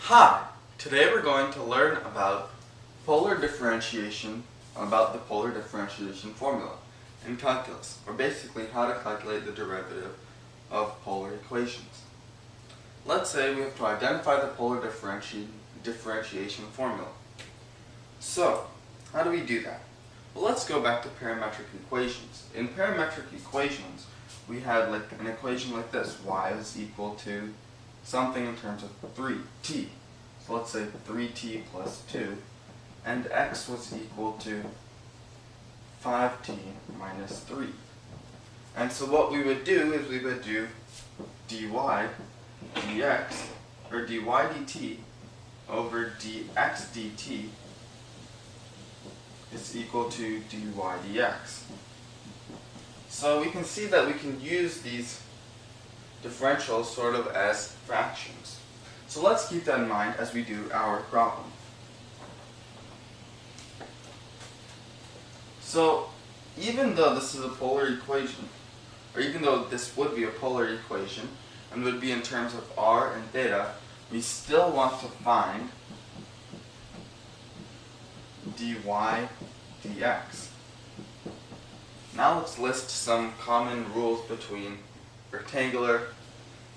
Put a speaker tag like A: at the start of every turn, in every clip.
A: Hi! Today we're going to learn about polar differentiation, about the polar differentiation formula in calculus, or basically how to calculate the derivative of polar equations. Let's say we have to identify the polar differentiation formula. So, how do we do that? Well, let's go back to parametric equations. In parametric equations, we had like an equation like this: y is equal to something in terms of 3t. So let's say 3t plus 2, and x was equal to 5t minus 3. And so what we would do is we would do dy dx, or dy dt over dx dt is equal to dy dx. So we can see that we can use these differentials sort of as fractions. So let's keep that in mind as we do our problem. So even though this is a polar equation, or even though this would be a polar equation and would be in terms of r and theta, we still want to find dy dx. Now let's list some common rules between rectangular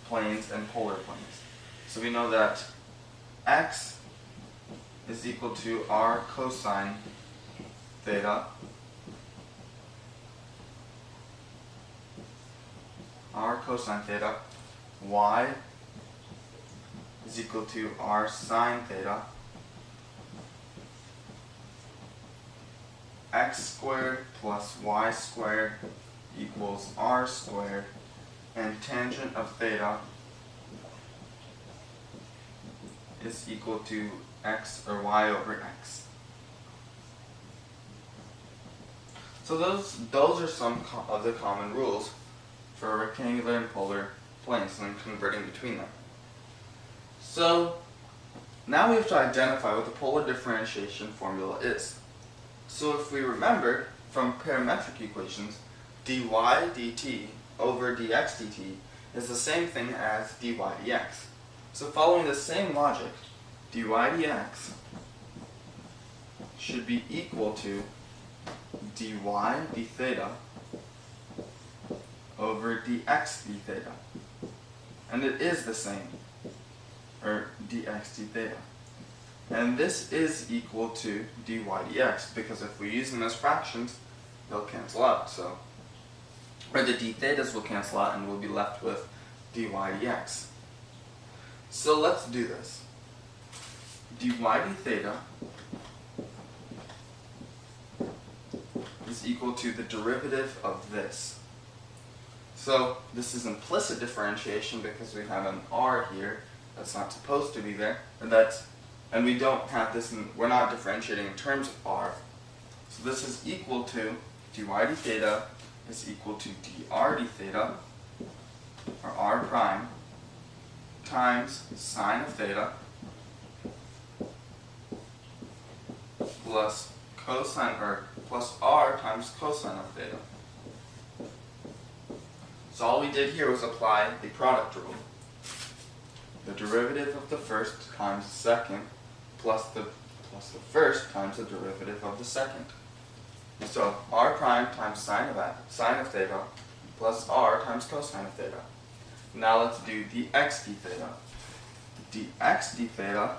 A: planes and polar planes. So we know that x is equal to r cosine theta, y is equal to r sine theta, x squared plus y squared equals r squared, and tangent of theta is equal to x or y over x. So those are some of the common rules for rectangular and polar planes and converting between them. So now we have to identify what the polar differentiation formula is. So if we remember from parametric equations, dy dt over dx dt is the same thing as dy dx. So following the same logic, dy dx should be equal to dy d theta over dx d theta. And it is the same, or dx d theta. And this is equal to dy dx, because if we use them as fractions, they'll cancel out. So, or the d thetas will cancel out and we'll be left with dy dx. So let's do this. Dy d theta is equal to the derivative of this. So this is implicit differentiation because we have an r here that's not supposed to be there, and we don't have this, we're not differentiating in terms of r. So this is equal to dy d theta is equal to dr d theta, or r prime, times sine of theta plus cosine, or plus r times cosine of theta. So all we did here was apply the product rule. The derivative of the first times the second plus the first times the derivative of the second. So r prime times sine of theta plus r times cosine of theta. Now let's do dx d theta. Dx d theta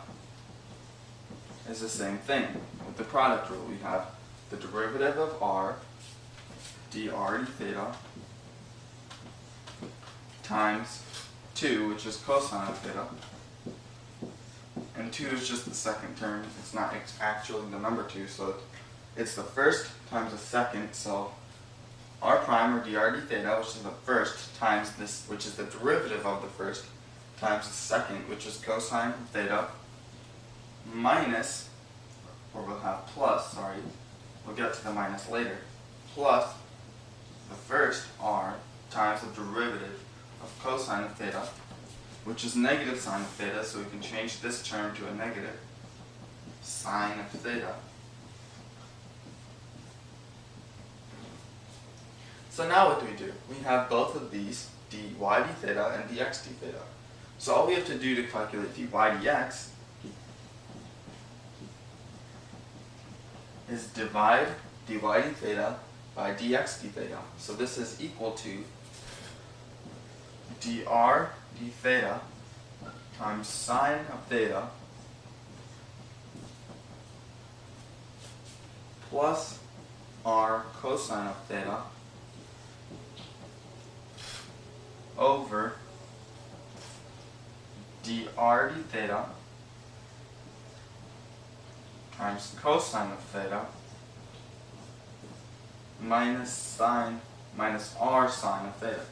A: is the same thing. With the product rule, we have the derivative of r, dr d theta, times 2, which is cosine of theta. And 2 is just the second term. It's not actually the number 2, so it's the first times the second. So r prime, or dr d theta, which is the first, times this, which is the derivative of the first, times the second, which is cosine of theta, minus, or we'll have plus, we'll get to the minus later, plus the first r times the derivative of cosine of theta, which is negative sine of theta, so we can change this term to a negative sine of theta. So now what do? We have both of these, dy d theta and dx d theta. So all we have to do to calculate dy dx is divide dy d theta by dx d theta. So this is equal to dr d theta times sine of theta plus r cosine of theta over dr d theta times cosine of theta minus r sine of theta.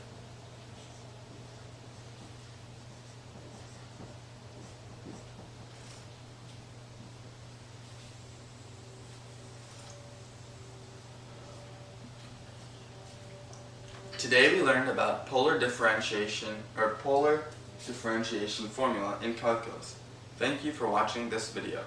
A: Today we learned about polar differentiation formula in calculus. Thank you for watching this video.